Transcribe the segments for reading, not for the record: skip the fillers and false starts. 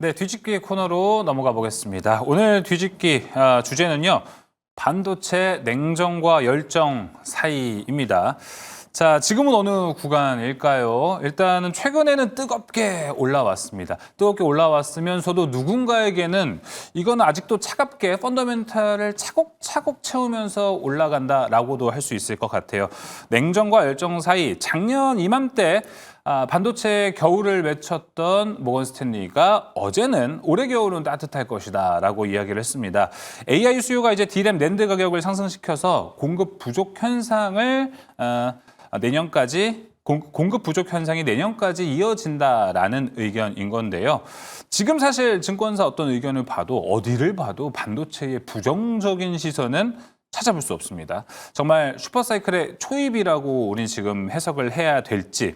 네, 뒤집기 코너로 넘어가 보겠습니다. 오늘 뒤집기 주제는요. 반도체 냉정과 열정 사이입니다. 자, 지금은 어느 구간일까요? 일단은 최근에는 뜨겁게 올라왔습니다. 뜨겁게 올라왔으면서도 누군가에게는 이건 아직도 차갑게 펀더멘탈을 차곡차곡 채우면서 올라간다라고도 할 수 있을 것 같아요. 냉정과 열정 사이, 작년 이맘때 반도체 겨울을 외쳤던 모건 스탠리가 어제는 올해 겨울은 따뜻할 것이다 라고 이야기를 했습니다. AI 수요가 이제 D램 낸드 가격을 상승시켜서 공급 부족 현상을 내년까지 공급 부족 현상이 내년까지 이어진다라는 의견인 건데요. 지금 사실 증권사 어떤 의견을 봐도 어디를 봐도 반도체의 부정적인 시선은 찾아볼 수 없습니다. 정말 슈퍼사이클의 초입이라고 우린 지금 해석을 해야 될지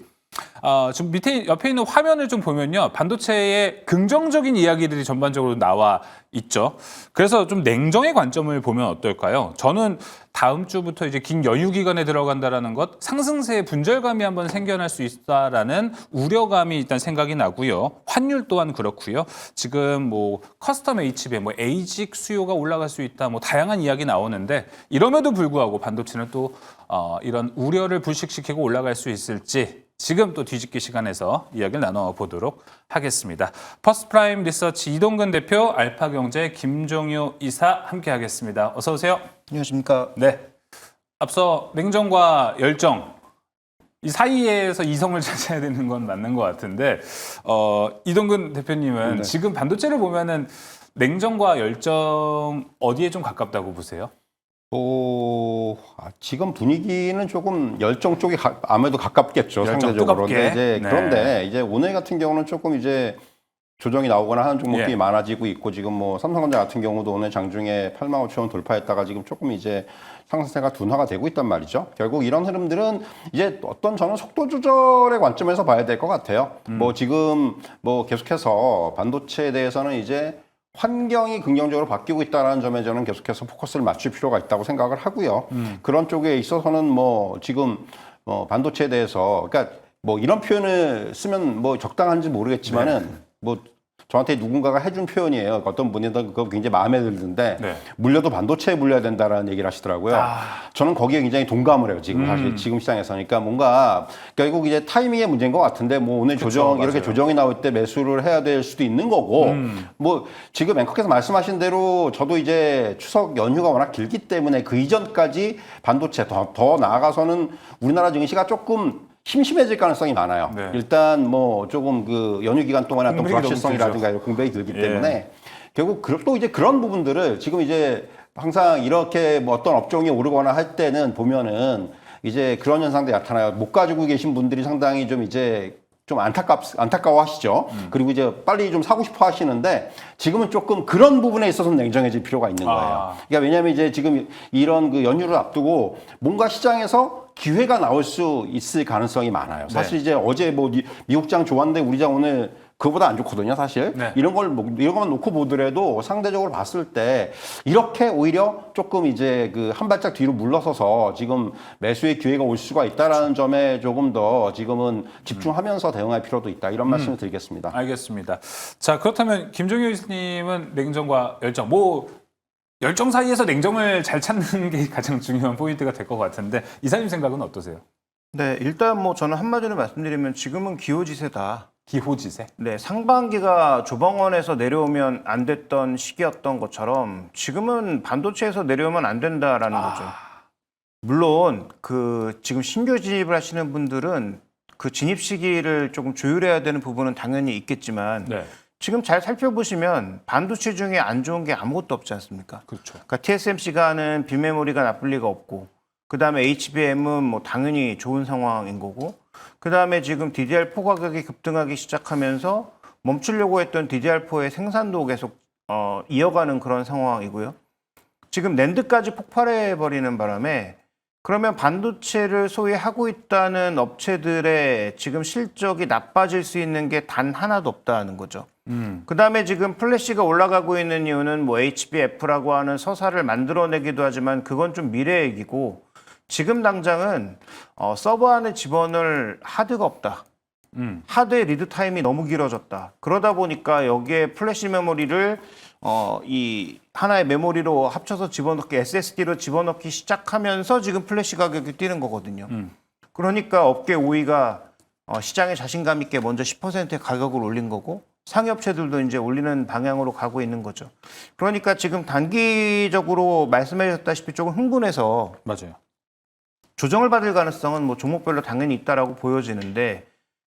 지금 옆에 있는 화면을 좀 보면요. 반도체의 긍정적인 이야기들이 전반적으로 나와 있죠. 그래서 좀 냉정의 관점을 보면 어떨까요? 저는 다음 주부터 이제 긴 연휴 기간에 들어간다라는 것, 상승세의 분절감이 한번 생겨날 수 있다라는 우려감이 일단 생각이 나고요. 환율 또한 그렇고요. 지금 뭐 커스텀 H배, 뭐 에이직 수요가 올라갈 수 있다, 뭐 다양한 이야기 나오는데 이럼에도 불구하고 반도체는 또 이런 우려를 불식시키고 올라갈 수 있을지 지금 또 뒤집기 시간에서 이야기를 나눠보도록 하겠습니다. 퍼스트프라임 리서치 이동근 대표, 알파경제 김종효 이사 함께하겠습니다. 어서 오세요. 안녕하십니까. 네. 앞서 냉정과 열정 이 사이에서 이성을 찾아야 되는 건 맞는 것 같은데 이동근 대표님은 네. 지금 반도체를 보면은 냉정과 열정 어디에 좀 가깝다고 보세요? 지금 분위기는 조금 열정 쪽이 아무래도 가깝겠죠. 열정 상대적으로. 뜨겁게. 근데 이제 네. 그런데 이제 오늘 같은 경우는 조금 이제 조정이 나오거나 하는 종목들이 예. 많아지고 있고 지금 뭐 삼성전자 같은 경우도 오늘 장중에 8만 5천 원 돌파했다가 지금 조금 이제 상승세가 둔화가 되고 있단 말이죠. 결국 이런 흐름들은 이제 어떤 저는 속도 조절의 관점에서 봐야 될 것 같아요. 뭐 지금 뭐 계속해서 반도체에 대해서는 이제 환경이 긍정적으로 바뀌고 있다는 점에 저는 계속해서 포커스를 맞출 필요가 있다고 생각을 하고요. 그런 쪽에 있어서는 뭐 지금 반도체에 대해서 그러니까 뭐 이런 표현을 쓰면 뭐 적당한지 모르겠지만은 뭐 저한테 누군가가 해준 표현이에요. 어떤 분이든 그거 굉장히 마음에 들던데 물려도 반도체에 물려야 된다라는 얘기를 하시더라고요. 저는 거기에 굉장히 동감을 해요. 지금 사실 지금 시장에서. 그러니까 뭔가 결국 이제 타이밍의 문제인 것 같은데 뭐 오늘 조정 이렇게 조정이 나올 때 매수를 해야 될 수도 있는 거고 뭐 지금 앵커께서 말씀하신 대로 저도 이제 추석 연휴가 워낙 길기 때문에 그 이전까지 반도체 더 나아가서는 우리나라 증시가 조금 심심해질 가능성이 많아요. 네. 일단 뭐 조금 그 연휴 기간 동안에 어떤 공백이 불확실성이라든가 이런 공백이 들기 예. 때문에 결국 또 이제 그런 부분들을 지금 이제 항상 이렇게 뭐 어떤 업종이 오르거나 할 때는 보면은 이제 그런 현상들이 나타나요. 못 가지고 계신 분들이 상당히 좀 이제 좀 안타까워 하시죠. 그리고 이제 빨리 좀 사고 싶어 하시는데 지금은 조금 그런 부분에 있어서는 냉정해질 필요가 있는 거예요. 그러니까 왜냐하면 이제 지금 이런 그 연휴를 앞두고 뭔가 시장에서 기회가 나올 수 있을 가능성이 많아요. 사실 이제 어제 뭐 미국장 좋았는데 우리장 오늘 그거보다 안 좋거든요, 사실. 네. 이런 것만 놓고 보더라도 상대적으로 봤을 때 이렇게 오히려 조금 이제 그 한 발짝 뒤로 물러서서 지금 매수의 기회가 올 수가 있다라는 점에 조금 더 지금은 집중하면서 대응할 필요도 있다. 이런 말씀을 드리겠습니다. 알겠습니다. 자, 그렇다면 김종효 교수님은 냉정과 열정, 뭐 열정 사이에서 냉정을 잘 찾는 게 가장 중요한 포인트가 될 것 같은데 이사님 생각은 어떠세요? 네, 일단 뭐 저는 한마디로 말씀드리면 지금은 기호지세다. 기호지세? 네, 상반기가 조정원에서 내려오면 안 됐던 시기였던 것처럼 지금은 반도체에서 내려오면 안 된다라는 거죠. 물론 그 지금 신규 진입을 하시는 분들은 그 진입 시기를 조금 조율해야 되는 부분은 당연히 있겠지만 네. 지금 잘 살펴보시면 반도체 중에 안 좋은 게 아무것도 없지 않습니까? 그렇죠. 그러니까 TSMC가 하는 빈메모리가 나쁠 리가 없고 그다음에 HBM은 뭐 당연히 좋은 상황인 거고 그다음에 지금 DDR4 가격이 급등하기 시작하면서 멈추려고 했던 DDR4의 생산도 계속 이어가는 그런 상황이고요. 지금 낸드까지 폭발해버리는 바람에 그러면 반도체를 소위 하고 있다는 업체들의 지금 실적이 나빠질 수 있는 게 단 하나도 없다는 거죠. 그다음에 지금 플래시가 올라가고 있는 이유는 뭐 HBF라고 하는 서사를 만들어내기도 하지만 그건 좀 미래 얘기고 지금 당장은 서버 안에 집어넣을 하드가 없다. 하드의 리드 타임이 너무 길어졌다. 그러다 보니까 여기에 플래시 메모리를 이 하나의 메모리로 합쳐서 집어넣기, SSD로 집어넣기 시작하면서 지금 플래시 가격이 뛰는 거거든요. 그러니까 업계 5위가 시장에 자신감 있게 먼저 10%의 가격을 올린 거고 상위 업체들도 이제 올리는 방향으로 가고 있는 거죠. 그러니까 지금 단기적으로 말씀해 주셨다시피 조금 흥분해서 맞아요. 조정을 받을 가능성은 뭐 종목별로 당연히 있다라고 보여지는데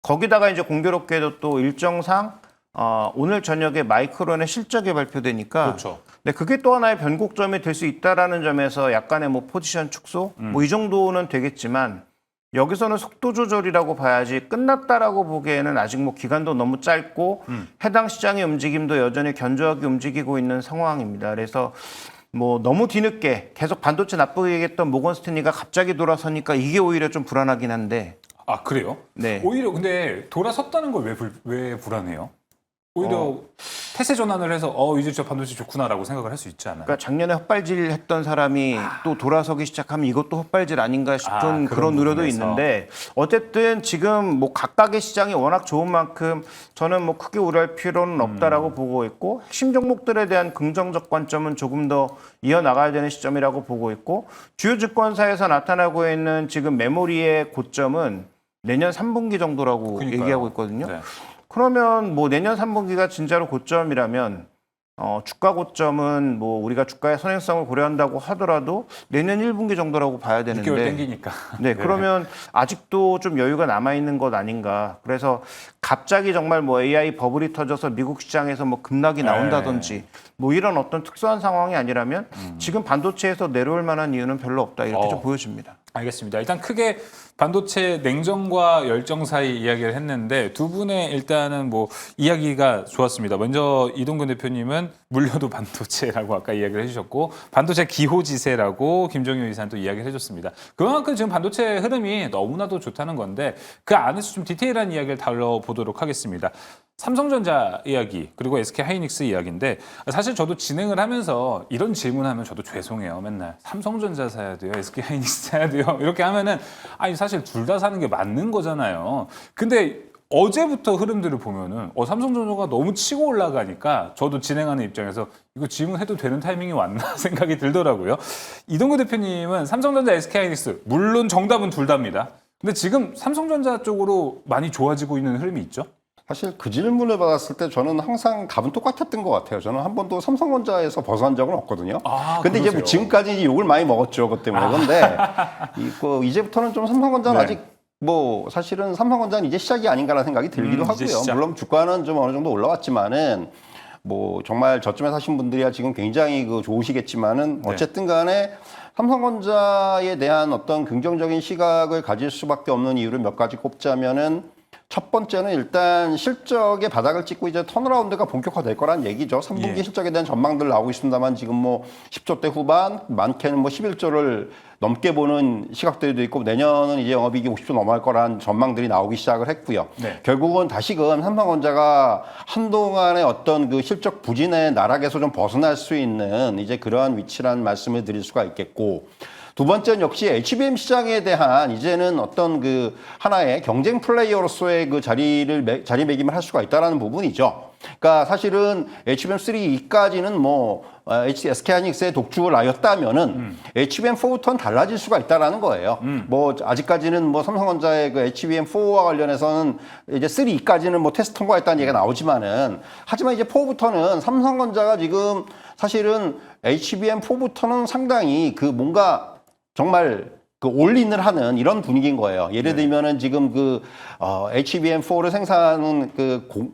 거기다가 이제 공교롭게도 또 일정상 오늘 저녁에 마이크론의 실적이 발표되니까 그렇죠. 네, 그게 또 하나의 변곡점이 될 수 있다라는 점에서 약간의 뭐 포지션 축소 뭐 이 정도는 되겠지만 여기서는 속도 조절이라고 봐야지 끝났다라고 보기에는 아직 뭐 기간도 너무 짧고 해당 시장의 움직임도 여전히 견조하게 움직이고 있는 상황입니다. 그래서 뭐 너무 뒤늦게 계속 반도체 나쁘게 얘기했던 모건 스탠리가 갑자기 돌아서니까 이게 오히려 좀 불안하긴 한데. 아 그래요? 네. 오히려 근데 돌아섰다는 걸 왜 불안해요? 오히려 태세 전환을 해서 이제 저 반도체 좋구나라고 생각을 할 수 있지 않아요? 그러니까 작년에 헛발질 했던 사람이 또 돌아서기 시작하면 이것도 헛발질 아닌가 싶은 그런 그런 우려도 부분에서. 있는데 어쨌든 지금 뭐 각각의 시장이 워낙 좋은 만큼 저는 뭐 크게 우려할 필요는 없다라고 보고 있고 핵심 종목들에 대한 긍정적 관점은 조금 더 이어나가야 되는 시점이라고 보고 있고 주요 증권사에서 나타나고 있는 지금 메모리의 고점은 내년 3분기 정도라고 그러니까요. 얘기하고 있거든요. 네. 그러면 뭐 내년 3분기가 진짜로 고점이라면 주가 고점은 뭐 우리가 주가의 선행성을 고려한다고 하더라도 내년 1분기 정도라고 봐야 6개월 되는데 땡기니까. 네, 그러면 아직도 좀 여유가 남아 있는 것 아닌가. 그래서 갑자기 정말 뭐 AI 버블이 터져서 미국 시장에서 뭐 급락이 나온다든지 뭐 이런 어떤 특수한 상황이 아니라면 지금 반도체에서 내려올 만한 이유는 별로 없다. 이렇게 좀 보여집니다. 알겠습니다. 일단 크게 반도체 냉정과 열정 사이 이야기를 했는데 두 분의 일단은 뭐 이야기가 좋았습니다. 먼저 이동근 대표님은 물려도 반도체라고 아까 이야기를 해주셨고 반도체 기호지세라고 김정효 이사는 또 이야기를 해줬습니다. 그만큼 지금 반도체 흐름이 너무나도 좋다는 건데 그 안에서 좀 디테일한 이야기를 다뤄보도록 하겠습니다. 삼성전자 이야기 그리고 SK하이닉스 이야기인데 사실 저도 진행을 하면서 이런 질문하면 저도 죄송해요. 맨날 삼성전자 사야 돼요, SK하이닉스 사야 돼요 이렇게 하면은 아니 사실 둘 다 사는 게 맞는 거잖아요. 근데 어제부터 흐름들을 보면은 삼성전자가 너무 치고 올라가니까 저도 진행하는 입장에서 이거 질문해도 되는 타이밍이 왔나 생각이 들더라고요. 이동구 대표님은 삼성전자, SK하이닉스 물론 정답은 둘 다입니다. 근데 지금 삼성전자 쪽으로 많이 좋아지고 있는 흐름이 있죠? 사실 그 질문을 받았을 때 저는 항상 답은 똑같았던 것 같아요. 저는 한 번도 삼성전자에서 벗어난 적은 없거든요. 근데 이제 뭐 지금까지 욕을 많이 먹었죠. 그것 때문에. 그런데 이제부터는 좀 삼성전자는 네. 아직 뭐 사실은 삼성전자는 이제 시작이 아닌가라는 생각이 들기도 이제 하고요. 시작. 물론 주가는 좀 어느 정도 올라왔지만은 뭐 정말 저점에 사신 분들이야 지금 굉장히 좋으시겠지만은 어쨌든 간에 삼성전자에 대한 어떤 긍정적인 시각을 가질 수밖에 없는 이유를 몇 가지 꼽자면은 첫 번째는 일단 실적의 바닥을 찍고 이제 턴어라운드가 본격화될 거란 얘기죠. 3분기 예. 실적에 대한 전망들 나오고 있습니다만 지금 뭐 10조대 후반, 많게는 뭐 11조를 넘게 보는 시각들도 있고 내년은 이제 영업이익이 50조 넘어갈 거란 전망들이 나오기 시작을 했고요. 네. 결국은 다시금 삼성전자가 한동안의 어떤 그 실적 부진의 나락에서 좀 벗어날 수 있는 이제 그러한 위치라는 말씀을 드릴 수가 있겠고 두 번째는 역시 HBM 시장에 대한 이제는 어떤 그 하나의 경쟁 플레이어로서의 그 자리매김을 할 수가 있다라는 부분이죠. 그러니까 사실은 HBM3E까지는 뭐 SK하이닉스의 독주 라였다면은 HBM4부터는 달라질 수가 있다라는 거예요. 뭐 아직까지는 뭐 삼성전자의 그 HBM4와 관련해서는 이제 3E까지는 뭐 테스트 통과했다는 얘기가 나오지만은 하지만 이제 4부터는 삼성전자가 지금 사실은 HBM4부터는 상당히 그 뭔가 정말 그 올인을 하는 이런 분위기인 거예요. 예를 들면은 지금 그 HBM4를 생산하는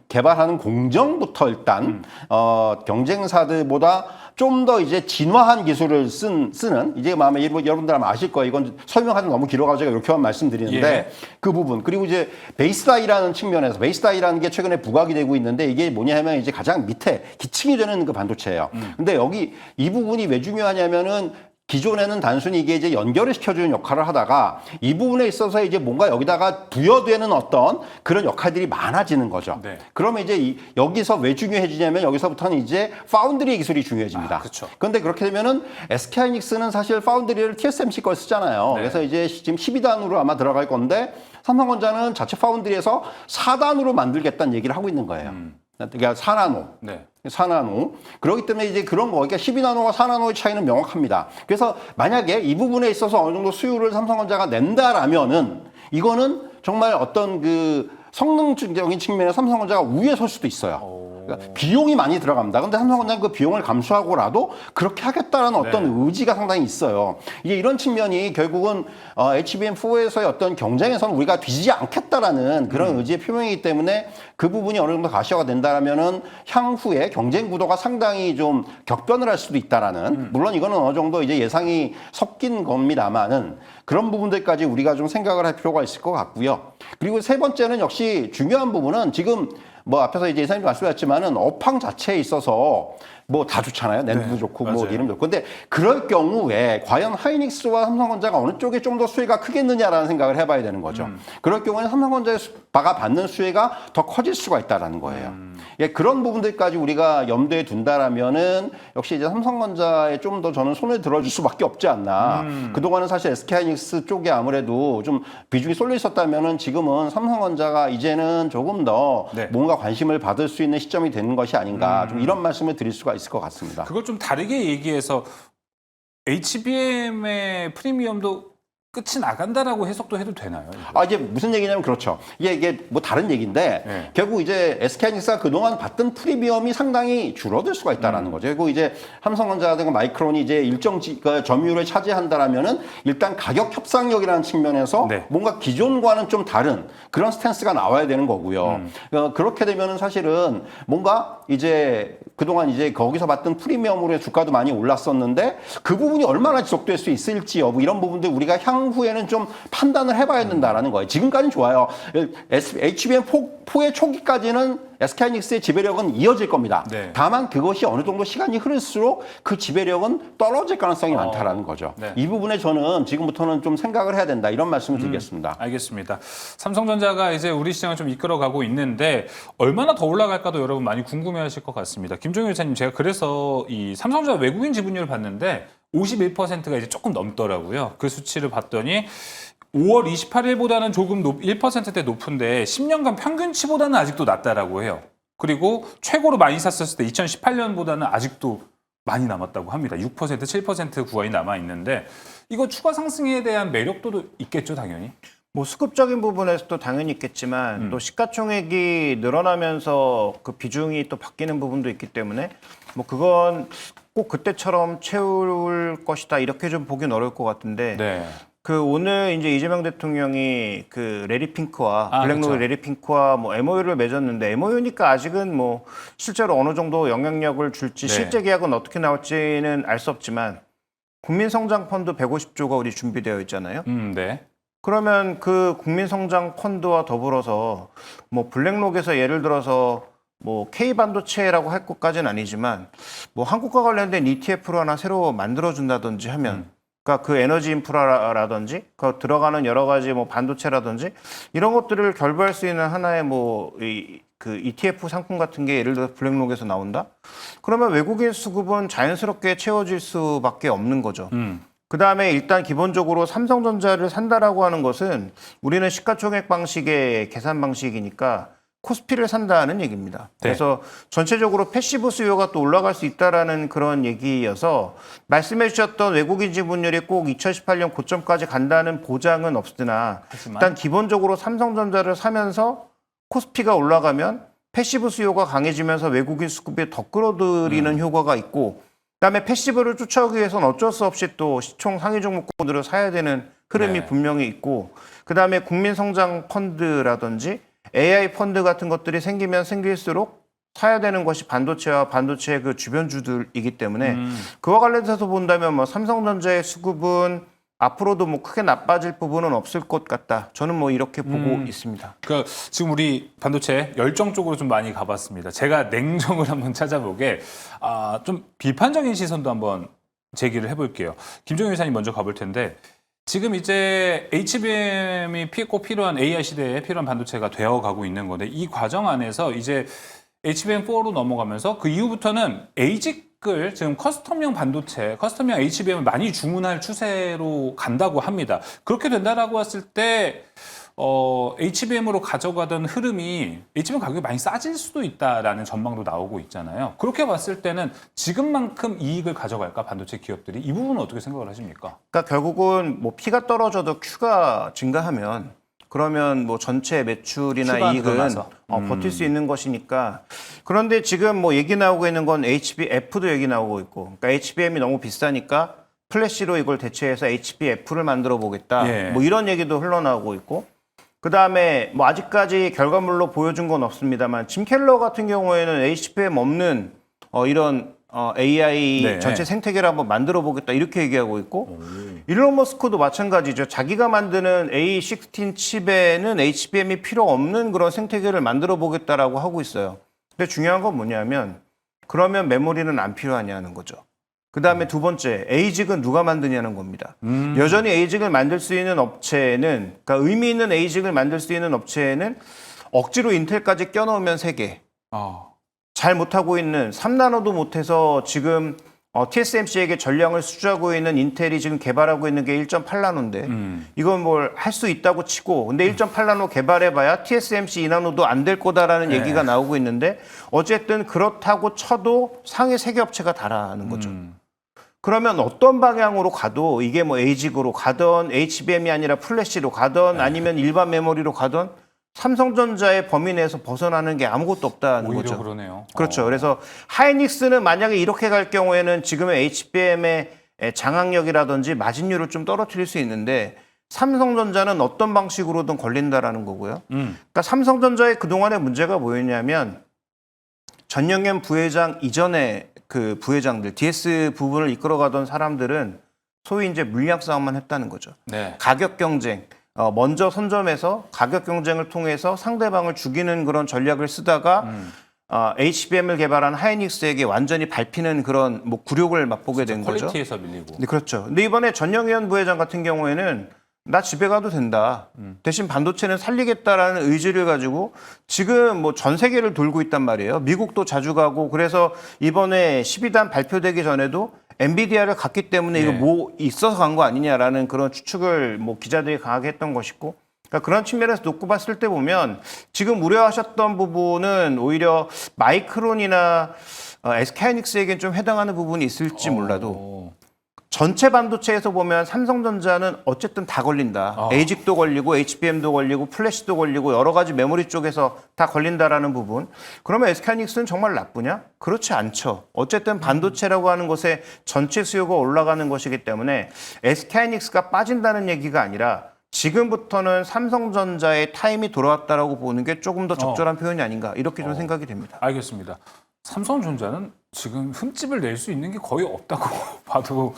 개발하는 공정부터 일단 경쟁사들보다 좀 더 이제 진화한 기술을 쓰는 이제 아마 여러분들 아마 아실 거예요. 이건 설명하기 너무 길어가지고 이렇게만 말씀드리는데 예. 그 부분 그리고 이제 베이스다이라는 측면에서 베이스다이라는 게 최근에 부각이 되고 있는데 이게 뭐냐 하면 이제 가장 밑에 기층이 되는 그 반도체예요. 근데 여기 이 부분이 왜 중요하냐면은 기존에는 단순히 이게 이제 연결을 시켜주는 역할을 하다가 이 부분에 있어서 이제 뭔가 여기다가 부여되는 어떤 그런 역할들이 많아지는 거죠. 네. 그러면 이제 여기서 왜 중요해지냐면 여기서부터는 이제 파운드리 기술이 중요해집니다. 그렇죠. 그런데 그렇게 되면은 SK하이닉스는 사실 파운드리를 TSMC 걸 쓰잖아요. 네. 그래서 이제 지금 12단으로 아마 들어갈 건데 삼성전자는 자체 파운드리에서 4단으로 만들겠다는 얘기를 하고 있는 거예요. 그러니까 4나노. 네. 4나노. 그렇기 때문에 이제 그런 거, 그러니까 12나노와 4나노의 차이는 명확합니다. 그래서 만약에 이 부분에 있어서 어느 정도 수율을 삼성전자가 낸다라면은 이거는 정말 어떤 그 성능적인 측면에 삼성전자가 우위에 설 수도 있어요. 그러니까 비용이 많이 들어갑니다. 근데 삼성전자는 그 비용을 감수하고라도 그렇게 하겠다라는 어떤 의지가 상당히 있어요. 이제 이런 측면이 결국은 HBM4에서의 어떤 경쟁에서는 우리가 뒤지지 않겠다라는 그런 의지의 표명이기 때문에 그 부분이 어느 정도 가시화가 된다라면은 향후에 경쟁 구도가 상당히 좀 격변을 할 수도 있다라는 물론 이거는 어느 정도 이제 예상이 섞인 겁니다만은 그런 부분들까지 우리가 좀 생각을 할 필요가 있을 것 같고요. 그리고 세 번째는 역시 중요한 부분은 지금 뭐 앞에서 이제 이사님 말씀하셨지만은 업황 자체에 있어서 뭐 다 좋잖아요. 낸드도 좋고 뭐 맞아요. 이름 좋고. 근데 그럴 경우에 과연 하이닉스와 삼성전자가 어느 쪽에 좀 더 수혜가 크겠느냐라는 생각을 해봐야 되는 거죠. 그럴 경우에는 삼성전자의 바가 받는 수혜가 더 커질 수가 있다라는 거예요. 예, 그런 부분들까지 우리가 염두에 둔다라면은 역시 이제 삼성전자에 좀 더 저는 손을 들어줄 수밖에 없지 않나. 그동안은 사실 SK하이닉스 쪽에 아무래도 좀 비중이 쏠려 있었다면은 지금은 삼성전자가 이제는 조금 더 네. 뭔가 관심을 받을 수 있는 시점이 되는 것이 아닌가. 좀 이런 말씀을 드릴 수가 있을 것 같습니다. 그걸 좀 다르게 얘기해서 HBM의 프리미엄도 끝이 나간다라고 해석도 해도 되나요? 이거? 아, 이게 무슨 얘기냐면 그렇죠. 이게 뭐 다른 얘기인데 네. 결국 이제 SK하이닉스가 그동안 받던 프리미엄이 상당히 줄어들 수가 있다라는 거죠. 그리고 이제 삼성전자라든가 마이크론이 이제 일정 점유율을 차지한다라면은 일단 가격 협상력이라는 측면에서 네. 뭔가 기존과는 좀 다른 그런 스탠스가 나와야 되는 거고요. 그렇게 되면은 사실은 뭔가 이제 그동안 이제 거기서 받던 프리미엄으로 주가도 많이 올랐었는데 그 부분이 얼마나 지속될 수 있을지 여부 이런 부분들 우리가 향후에는 좀 판단을 해봐야 된다라는 거예요. 지금까지는 좋아요. HBM4의 초기까지는 SK하이닉스의 지배력은 이어질 겁니다. 네. 다만 그것이 어느 정도 시간이 흐를수록 그 지배력은 떨어질 가능성이 많다라는 거죠. 네. 이 부분에 저는 지금부터는 좀 생각을 해야 된다 이런 말씀을 드리겠습니다. 알겠습니다. 삼성전자가 이제 우리 시장을 좀 이끌어가고 있는데 얼마나 더 올라갈까도 여러분 많이 궁금해하실 것 같습니다. 김종윤 회장님, 제가 그래서 이 삼성전자 외국인 지분율을 봤는데 51%가 이제 조금 넘더라고요. 그 수치를 봤더니 5월 28일보다는 조금 1%대 높은데 10년간 평균치보다는 아직도 낮다라고 해요. 그리고 최고로 많이 샀었을 때 2018년보다는 아직도 많이 남았다고 합니다. 6%, 7% 구간이 남아 있는데 이거 추가 상승에 대한 매력도 있겠죠, 당연히. 뭐 수급적인 부분에서도 당연히 있겠지만 또 시가총액이 늘어나면서 그 비중이 또 바뀌는 부분도 있기 때문에 뭐 그건 꼭 그때처럼 채울 것이다 이렇게 좀 보긴 어려울 것 같은데 네. 그 오늘 이제 이재명 대통령이 그 레리핑크와 블랙록의 그렇죠. 레리핑크와 뭐 MOU를 맺었는데 MOU니까 아직은 뭐 실제로 어느 정도 영향력을 줄지 네. 실제 계약은 어떻게 나올지는 알 수 없지만 국민성장펀드 150조가 우리 준비되어 있잖아요. 네. 그러면 그 국민성장 펀드와 더불어서 뭐 블랙록에서 예를 들어서 뭐 K반도체라고 할 것까지는 아니지만 뭐 한국과 관련된 ETF를 하나 새로 만들어준다든지 하면 그러니까 그 에너지 인프라라든지 그 들어가는 여러 가지 뭐 반도체라든지 이런 것들을 결부할 수 있는 하나의 뭐 그 ETF 상품 같은 게 예를 들어 블랙록에서 나온다? 그러면 외국인 수급은 자연스럽게 채워질 수밖에 없는 거죠. 그 다음에 일단 기본적으로 삼성전자를 산다라고 하는 것은 우리는 시가총액 방식의 계산 방식이니까 코스피를 산다는 얘기입니다. 네. 그래서 전체적으로 패시브 수요가 또 올라갈 수 있다라는 그런 얘기여서 말씀해 주셨던 외국인 지분율이 꼭 2018년 고점까지 간다는 보장은 없으나 하지만 일단 기본적으로 삼성전자를 사면서 코스피가 올라가면 패시브 수요가 강해지면서 외국인 수급이 더 끌어들이는 효과가 있고 그다음에 패시브를 쫓아오기 위해서는 어쩔 수 없이 또 시총 상위 종목군들을 사야 되는 흐름이 네. 분명히 있고 그다음에 국민성장 펀드라든지 AI 펀드 같은 것들이 생기면 생길수록 사야 되는 것이 반도체와 반도체의 그 주변주들이기 때문에 그와 관련해서 본다면 뭐 삼성전자의 수급은 앞으로도 뭐 크게 나빠질 부분은 없을 것 같다. 저는 뭐 이렇게 보고 있습니다. 그 지금 우리 반도체 열정 쪽으로 좀 많이 가봤습니다. 제가 냉정을 한번 찾아보게 좀 비판적인 시선도 한번 제기를 해볼게요. 김종윤 회장님 먼저 가볼 텐데 지금 이제 HBM이 꼭 필요한 AI 시대에 필요한 반도체가 되어가고 있는 건데 이 과정 안에서 이제 HBM4로 넘어가면서 그 이후부터는 ASIC을 지금 커스텀형 반도체, 커스텀형 HBM을 많이 주문할 추세로 간다고 합니다. 그렇게 된다라고 했을 때 HBM으로 가져가던 흐름이 HBM 가격이 많이 싸질 수도 있다라는 전망도 나오고 있잖아요. 그렇게 봤을 때는 지금만큼 이익을 가져갈까 반도체 기업들이 이 부분은 어떻게 생각을 하십니까? 그러니까 결국은 뭐 P가 떨어져도 Q가 증가하면 그러면 뭐 전체 매출이나 Q가 이익은 늘어나서. 버틸 수 있는 것이니까. 그런데 지금 뭐 얘기 나오고 있는 건 HBF도 얘기 나오고 있고, 그러니까 HBM이 너무 비싸니까 플래시로 이걸 대체해서 HBF를 만들어 보겠다. 예. 뭐 이런 얘기도 흘러나오고 있고. 그다음에 뭐 아직까지 결과물로 보여준 건 없습니다만 짐 켈러 같은 경우에는 HBM 없는 이런 AI 네. 전체 생태계를 한번 만들어 보겠다 이렇게 얘기하고 있고 일론 머스크도 마찬가지죠. 자기가 만드는 A16 칩에는 HBM이 필요 없는 그런 생태계를 만들어 보겠다라고 하고 있어요. 근데 중요한 건 뭐냐면 그러면 메모리는 안 필요하냐는 거죠. 그다음에 두 번째, 에이직은 누가 만드냐는 겁니다. 여전히 에이직을 만들 수 있는 업체는, 그러니까 의미 있는 에이직을 만들 수 있는 업체는 억지로 인텔까지 껴넣으면 3개. 잘 못하고 있는 3나노도 못해서 지금 TSMC에게 전량을 수주하고 있는 인텔이 지금 개발하고 있는 게 1.8나노인데 이건 뭘 할 수 있다고 치고 근데 1.8나노 개발해봐야 TSMC 2나노도 안 될 거다라는 얘기가 나오고 있는데 어쨌든 그렇다고 쳐도 상위 3개 업체가 다라는 거죠. 그러면 어떤 방향으로 가도 이게 뭐 에이직으로 가던 HBM이 아니라 플래시로 가던 아니면 일반 메모리로 가던 삼성전자의 범위 내에서 벗어나는 게 아무것도 없다는 오히려 거죠. 그러네요. 그렇죠. 그래서 하이닉스는 만약에 이렇게 갈 경우에는 지금의 HBM의 장악력이라든지 마진율을 좀 떨어뜨릴 수 있는데 삼성전자는 어떤 방식으로든 걸린다라는 거고요. 그러니까 삼성전자의 그동안의 문제가 뭐였냐면 전영현 부회장 이전에 그 부회장들 DS 부분을 이끌어가던 사람들은 소위 이제 물량 싸움만 했다는 거죠. 네. 가격 경쟁. 먼저 선점해서 가격 경쟁을 통해서 상대방을 죽이는 그런 전략을 쓰다가 HBM을 개발한 하이닉스에게 완전히 밟히는 그런 뭐 굴욕을 맛보게 된 거죠. 퀄리티에서 밀리고. 네, 그렇죠. 근데 이번에 전영현 부회장 같은 경우에는 나 집에 가도 된다. 대신 반도체는 살리겠다라는 의지를 가지고 지금 뭐 전 세계를 돌고 있단 말이에요. 미국도 자주 가고 그래서 이번에 12단 발표되기 전에도 엔비디아를 갔기 때문에 이거 뭐 있어서 간 거 아니냐라는 그런 추측을 뭐 기자들이 강하게 했던 것이고 그러니까 그런 측면에서 놓고 봤을 때 보면 지금 우려하셨던 부분은 오히려 마이크론이나 SK하이닉스에겐 좀 해당하는 부분이 있을지 몰라도 전체 반도체에서 보면 삼성전자는 어쨌든 다 걸린다. 에이직도 걸리고 HBM도 걸리고 플래시도 걸리고 여러 가지 메모리 쪽에서 다 걸린다라는 부분. 그러면 SK하이닉스는 정말 나쁘냐? 그렇지 않죠. 어쨌든 반도체라고 하는 것에 전체 수요가 올라가는 것이기 때문에 SK하이닉스가 빠진다는 얘기가 아니라 지금부터는 삼성전자의 타임이 돌아왔다라고 보는 게 조금 더 적절한 표현이 아닌가 이렇게 좀 생각이 됩니다. 알겠습니다. 삼성전자는 지금 흠집을 낼 수 있는 게 거의 없다고 봐도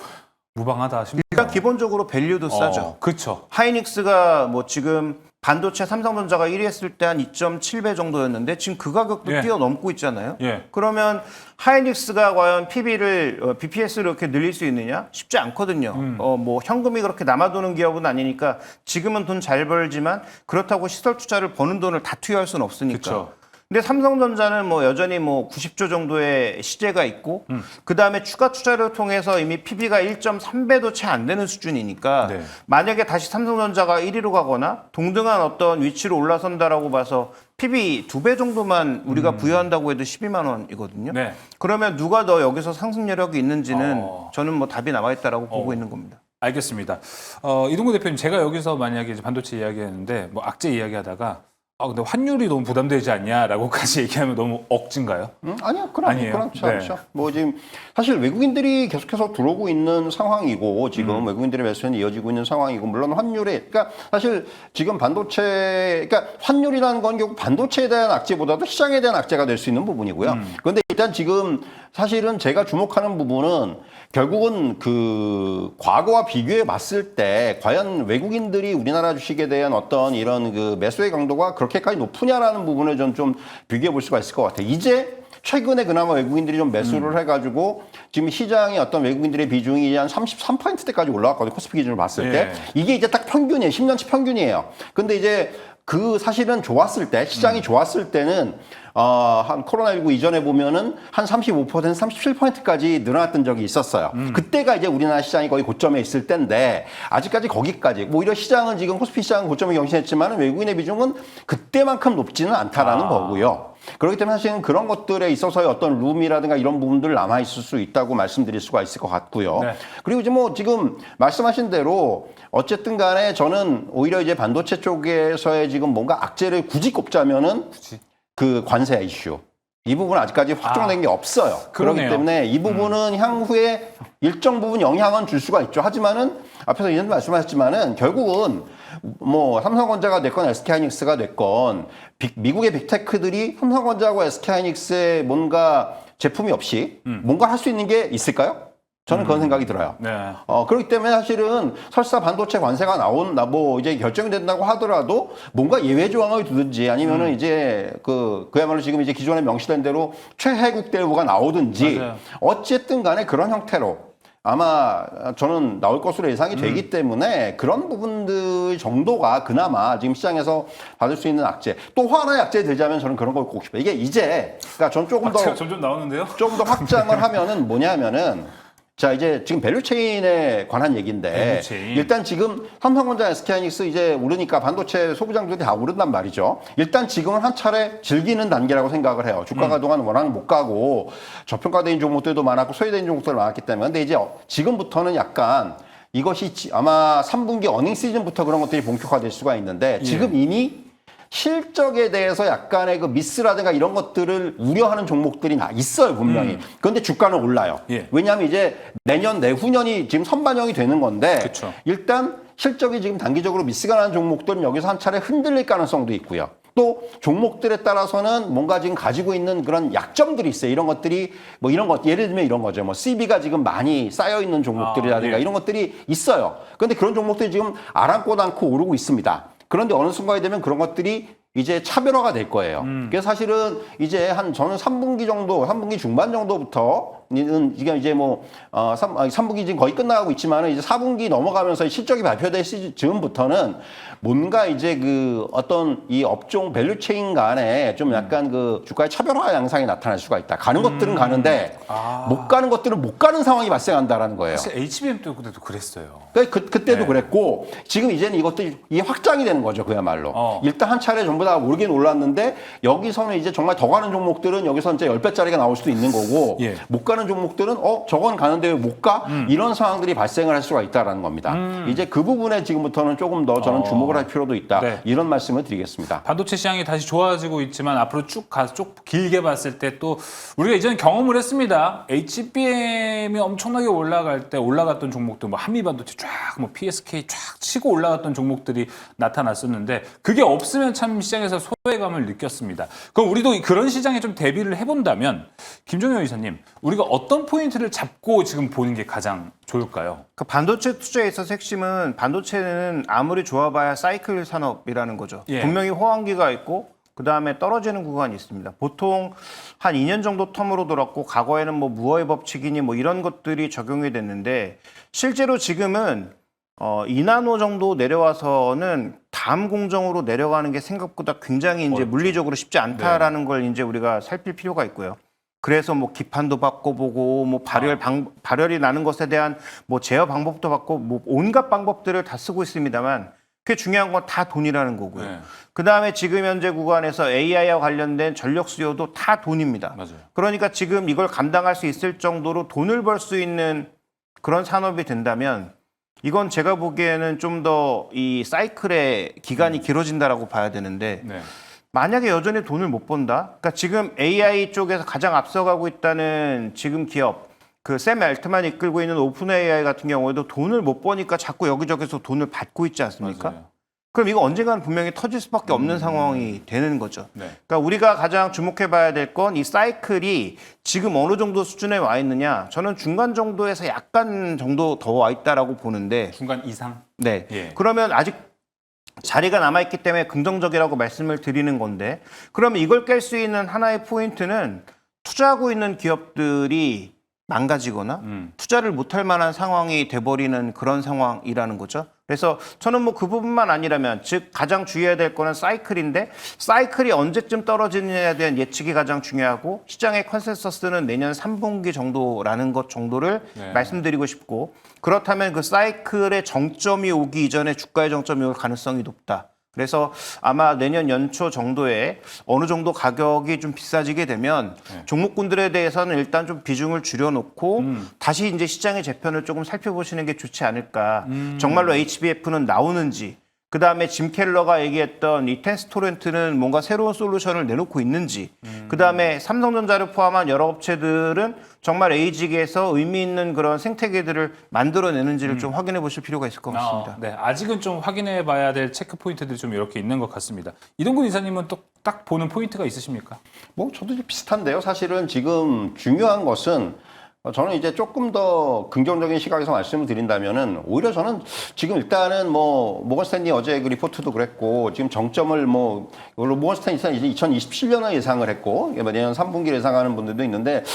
무방하다 싶네요. 일단 기본적으로 밸류도 싸죠. 그렇죠. 하이닉스가 뭐 지금 반도체 삼성전자가 1위 했을 때 한 2.7배 정도였는데 지금 그 가격도 예. 뛰어넘고 있잖아요. 예. 그러면 하이닉스가 과연 BPS를 이렇게 늘릴 수 있느냐? 쉽지 않거든요. 뭐 현금이 그렇게 남아도는 기업은 아니니까 지금은 돈 잘 벌지만 그렇다고 시설 투자를 버는 돈을 다 투여할 수는 없으니까. 그쵸. 근데 삼성전자는 뭐 여전히 뭐 90조 정도의 시재가 있고 그 다음에 추가 투자를 통해서 이미 PB가 1.3배도 채 안 되는 수준이니까 네. 만약에 다시 삼성전자가 1위로 가거나 동등한 어떤 위치로 올라선다라고 봐서 PB 2배 정도만 우리가 부여한다고 해도 12만 원이거든요. 네. 그러면 누가 더 여기서 상승여력이 있는지는 저는 뭐 답이 나와 있다라고 보고 있는 겁니다. 알겠습니다. 이동구 대표님, 제가 여기서 만약에 이제 반도체 이야기했는데 뭐 악재 이야기하다가 근데 환율이 너무 부담되지 않냐라고까지 얘기하면 너무 억진가요? 아니요, 아니에요. 그렇지 네. 않죠. 뭐 지금 사실 외국인들이 계속해서 들어오고 있는 상황이고 지금 외국인들의 매수는 이어지고 있는 상황이고 물론 환율에 그러니까 사실 지금 반도체 그러니까 환율이라는 건 결국 반도체에 대한 악재보다도 시장에 대한 악재가 될 수 있는 부분이고요. 그런데 일단 지금 사실은 제가 주목하는 부분은 결국은 그 과거와 비교해 봤을 때 과연 외국인들이 우리나라 주식에 대한 어떤 이런 그 매수의 강도가 그렇게까지 높으냐라는 부분을 좀 비교해 볼 수가 있을 것 같아요. 이제 최근에 그나마 외국인들이 좀 매수를 해가지고 지금 시장의 어떤 외국인들의 비중이 한 33%대까지 올라왔거든요. 코스피 기준으로 봤을 때. 예. 이게 이제 딱 평균이에요. 10년치 평균이에요. 근데 이제 그 사실은 좋았을 때 시장이 좋았을 때는 한 코로나19 이전에 보면은 한 35%, 37%까지 늘어났던 적이 있었어요. 그때가 이제 우리나라 시장이 거의 고점에 있을 때인데 아직까지 거기까지 뭐 오히려 시장은 지금 코스피 시장은 고점에 경신했지만 외국인의 비중은 그때만큼 높지는 않다라는 거고요. 그렇기 때문에 사실은 그런 것들에 있어서의 어떤 룸이라든가 이런 부분들 남아 있을 수 있다고 말씀드릴 수가 있을 것 같고요. 네. 그리고 이제 뭐 지금 말씀하신 대로 어쨌든 간에 저는 오히려 이제 반도체 쪽에서의 지금 뭔가 악재를 굳이 꼽자면은 그 관세 이슈. 이 부분은 아직까지 확정된 게 없어요. 그러네요. 그렇기 때문에 이 부분은 향후에 일정 부분 영향은 줄 수가 있죠. 하지만은 앞에서 이전 말씀하셨지만은 결국은 뭐 삼성전자가 됐건 SK하이닉스가 됐건 미국의 빅테크들이 삼성전자하고 SK하이닉스의 뭔가 제품이 없이 뭔가 할 수 있는 게 있을까요? 저는 그런 생각이 들어요. 네. 그렇기 때문에 사실은 설사 반도체 관세가 뭐 이제 결정이 된다고 하더라도 뭔가 예외 조항을 두든지 아니면은 이제 그야말로 지금 이제 기존에 명시된 대로 최혜국 대우가 나오든지 맞아요. 어쨌든 간에 그런 형태로 아마 저는 나올 것으로 예상이 되기 때문에 그런 부분들 정도가 그나마 지금 시장에서 받을 수 있는 악재. 또 하나의 악재 들자면 저는 그런 걸 꼭 싶어요. 이게 이제 그러니까 전 조금 더 점점 나오는데요? 좀 더 확장을 하면은 뭐냐면은 자 이제 지금 밸류체인에 관한 얘기인데 밸류체인. 일단 지금 삼성전자, SK하이닉스 이제 오르니까 반도체 소비장들이 다 오른단 말이죠. 일단 지금은 한 차례 즐기는 단계라고 생각을 해요. 주가가 동안 워낙 못 가고 저평가된 종목들도 많았고 소외된 종목들도 많았기 때문에 근데 이제 지금부터는 약간 이것이 아마 3분기 어닝 시즌부터 그런 것들이 본격화될 수가 있는데 지금 이미 실적에 대해서 약간의 그 미스라든가 이런 것들을 우려하는 종목들이 있어요, 분명히. 그런데 주가는 올라요. 예. 왜냐하면 이제 내년, 내후년이 지금 선반영이 되는 건데 그쵸. 일단 실적이 지금 단기적으로 미스가 나는 종목들은 여기서 한 차례 흔들릴 가능성도 있고요. 또 종목들에 따라서는 뭔가 지금 가지고 있는 그런 약점들이 있어요. 이런 것들이 뭐 이런 것 예를 들면 이런 거죠. 뭐 CB가 지금 많이 쌓여 있는 종목들이라든가 예. 이런 것들이 있어요. 그런데 그런 종목들이 지금 아랑곳 않고 오르고 있습니다. 그런데 어느 순간이 되면 그런 것들이 이제 차별화가 될 거예요. 그래서 사실은 이제 저는 3분기 정도, 3분기 중반 정도부터는 지금 이제 뭐, 3분기 지금 거의 끝나가고 있지만은 이제 4분기 넘어가면서 실적이 발표될 시즌부터는 뭔가 이제 그 어떤 이 업종 밸류체인 간에 좀 약간 그 주가의 차별화 양상이 나타날 수가 있다. 가는 것들은 가는데 못 가는 것들은 못 가는 상황이 발생한다라는 거예요. 사실 HBM 때도 그랬어요. 그때도 네. 그랬고 지금 이제는 이것들이 확장이 되는 거죠. 그야말로. 일단 한 차례 전부 다 오르긴 올랐는데 여기서는 이제 정말 더 가는 종목들은 여기서 이제 10배짜리가 나올 수도 있는 거고 예. 못 가는 종목들은 저건 가는데 왜 못 가? 이런 상황들이 발생을 할 수가 있다라는 겁니다. 이제 그 부분에 지금부터는 조금 더 저는 주목을 할 필요도 있다. 네. 이런 말씀을 드리겠습니다. 반도체 시장이 다시 좋아지고 있지만 앞으로 쭉 길게 봤을 때 또 우리가 이전에 경험을 했습니다. HBM이 엄청나게 올라갔던 종목들, 뭐 한미반도체 쫙, 뭐 PSK 쫙 치고 올라갔던 종목들이 나타났었는데 그게 없으면 참 시장에서 소외감을 느꼈습니다. 그럼 우리도 그런 시장에 좀 대비를 해본다면 김종현 이사님, 우리가 어떤 포인트를 잡고 지금 보는 게 가장 좋을까요? 그 반도체 투자에 있어서 핵심은 반도체는 아무리 좋아봐야 사이클 산업이라는 거죠. 예. 분명히 호황기가 있고 그다음에 떨어지는 구간이 있습니다. 보통 한 2년 정도 텀으로 돌았고 과거에는 뭐 무어의 법칙이니 뭐 이런 것들이 적용이 됐는데 실제로 지금은 2나노 정도 내려와서는 다음 공정으로 내려가는 게 생각보다 굉장히 이제 물리적으로 쉽지 않다라는 걸 이제 우리가 살필 필요가 있고요. 그래서 뭐 기판도 바꿔보고 뭐 발열이 나는 것에 대한 뭐 제어 방법도 바꿔 뭐 온갖 방법들을 다 쓰고 있습니다만 그게 중요한 건 다 돈이라는 거고요. 네. 그다음에 지금 현재 구간에서 AI와 관련된 전력 수요도 다 돈입니다. 맞아요. 그러니까 지금 이걸 감당할 수 있을 정도로 돈을 벌 수 있는 그런 산업이 된다면 이건 제가 보기에는 좀 더 이 사이클의 기간이 길어진다라고 봐야 되는데 네. 만약에 여전히 돈을 못 번다? 그러니까 지금 AI 쪽에서 가장 앞서가고 있다는 지금 기업, 그 샘 알트만이 이끌고 있는 오픈 AI 같은 경우에도 돈을 못 버니까 자꾸 여기저기서 돈을 받고 있지 않습니까? 맞아요. 그럼 이거 언젠가는 분명히 터질 수밖에 없는 상황이 되는 거죠. 네. 그러니까 우리가 가장 주목해 봐야 될 건 이 사이클이 지금 어느 정도 수준에 와 있느냐. 저는 중간 정도에서 약간 정도 더 와 있다라고 보는데 중간 이상. 네. 예. 그러면 아직 자리가 남아있기 때문에 긍정적이라고 말씀을 드리는 건데 그러면 이걸 깰 수 있는 하나의 포인트는 투자하고 있는 기업들이 망가지거나 투자를 못할 만한 상황이 돼버리는 그런 상황이라는 거죠. 그래서 저는 뭐 그 부분만 아니라면 즉 가장 주의해야 될 거는 사이클인데 사이클이 언제쯤 떨어지느냐에 대한 예측이 가장 중요하고 시장의 컨센서스는 내년 3분기 정도라는 것 정도를 말씀드리고 싶고 그렇다면 그 사이클의 정점이 오기 이전에 주가의 정점이 올 가능성이 높다. 그래서 아마 내년 연초 정도에 어느 정도 가격이 좀 비싸지게 되면 종목군들에 대해서는 일단 좀 비중을 줄여놓고 다시 이제 시장의 재편을 조금 살펴보시는 게 좋지 않을까. 정말로 HBF는 나오는지, 그 다음에 짐 켈러가 얘기했던 이 텐스토렌트는 뭔가 새로운 솔루션을 내놓고 있는지, 그 다음에 삼성전자를 포함한 여러 업체들은 정말 에이직에서 의미 있는 그런 생태계들을 만들어내는지를 좀 확인해 보실 필요가 있을 것 같습니다. 네, 아직은 좀 확인해 봐야 될 체크 포인트들이 좀 이렇게 있는 것 같습니다. 이동근 이사님은 또 딱 보는 포인트가 있으십니까? 뭐 저도 이제 비슷한데요. 사실은 지금 중요한 것은 저는 이제 조금 더 긍정적인 시각에서 말씀을 드린다면은 오히려 저는 지금 일단은 뭐 모건 스탠리 어제 그 리포트도 그랬고 지금 정점을 뭐 이걸로 모건 스탠리 이제 2027년을 예상을 했고 내년 3분기를 예상하는 분들도 있는데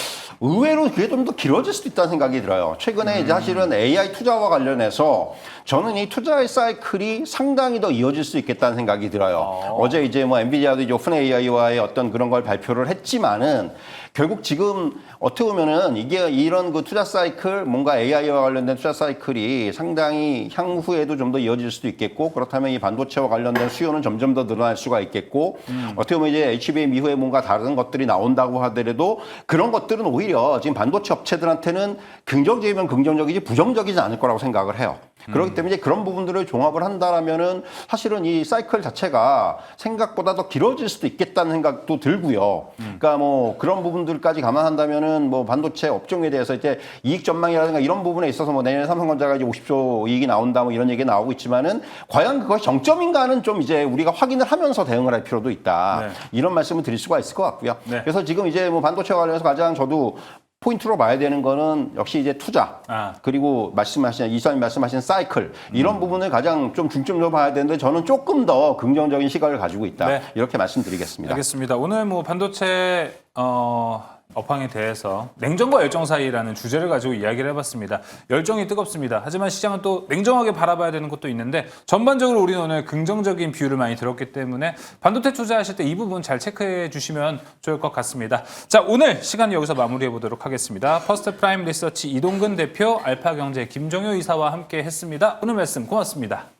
의외로 그게 좀 더 길어질 수도 있다는 생각이 들어요. 최근에 이제 사실은 AI 투자와 관련해서 저는 이 투자의 사이클이 상당히 더 이어질 수 있겠다는 생각이 들어요. 어제 이제 뭐 엔비디아도 이제 오픈 AI와의 어떤 그런 걸 발표를 했지만은 결국 지금 어떻게 보면은 이게 이런 그 투자 사이클, 뭔가 AI와 관련된 투자 사이클이 상당히 향후에도 좀 더 이어질 수도 있겠고, 그렇다면 이 반도체와 관련된 수요는 점점 더 늘어날 수가 있겠고, 어떻게 보면 이제 HBM 이후에 뭔가 다른 것들이 나온다고 하더라도 그런 것들은 오히려 지금 반도체 업체들한테는 긍정적이면 긍정적이지 부정적이지 않을 거라고 생각을 해요. 그렇기 때문에 이제 그런 부분들을 종합을 한다라면은 사실은 이 사이클 자체가 생각보다 더 길어질 수도 있겠다는 생각도 들고요. 그러니까 뭐 그런 부분들까지 감안한다면은 뭐 반도체 업종에 대해서 이제 이익 전망이라든가 이런 부분에 있어서 뭐 내년에 삼성전자가 이제 50조 이익이 나온다 뭐 이런 얘기가 나오고 있지만은 과연 그것이 정점인가는 좀 이제 우리가 확인을 하면서 대응을 할 필요도 있다. 네. 이런 말씀을 드릴 수가 있을 것 같고요. 네. 그래서 지금 이제 뭐 반도체와 관련해서 가장 저도 포인트로 봐야 되는 거는 역시 이제 투자 그리고 이사님 말씀하신 사이클 이런 부분을 가장 좀 중점적으로 봐야 되는데 저는 조금 더 긍정적인 시각을 가지고 있다 네. 이렇게 말씀드리겠습니다. 알겠습니다. 오늘 뭐 반도체 업황에 대해서 냉정과 열정 사이라는 주제를 가지고 이야기를 해봤습니다. 열정이 뜨겁습니다. 하지만 시장은 또 냉정하게 바라봐야 되는 것도 있는데 전반적으로 우리는 오늘 긍정적인 비율을 많이 들었기 때문에 반도체 투자하실 때 이 부분 잘 체크해 주시면 좋을 것 같습니다. 자, 오늘 시간 여기서 마무리해 보도록 하겠습니다. 퍼스트 프라임 리서치 이동근 대표, 알파경제 김종효 이사와 함께 했습니다. 오늘 말씀 고맙습니다.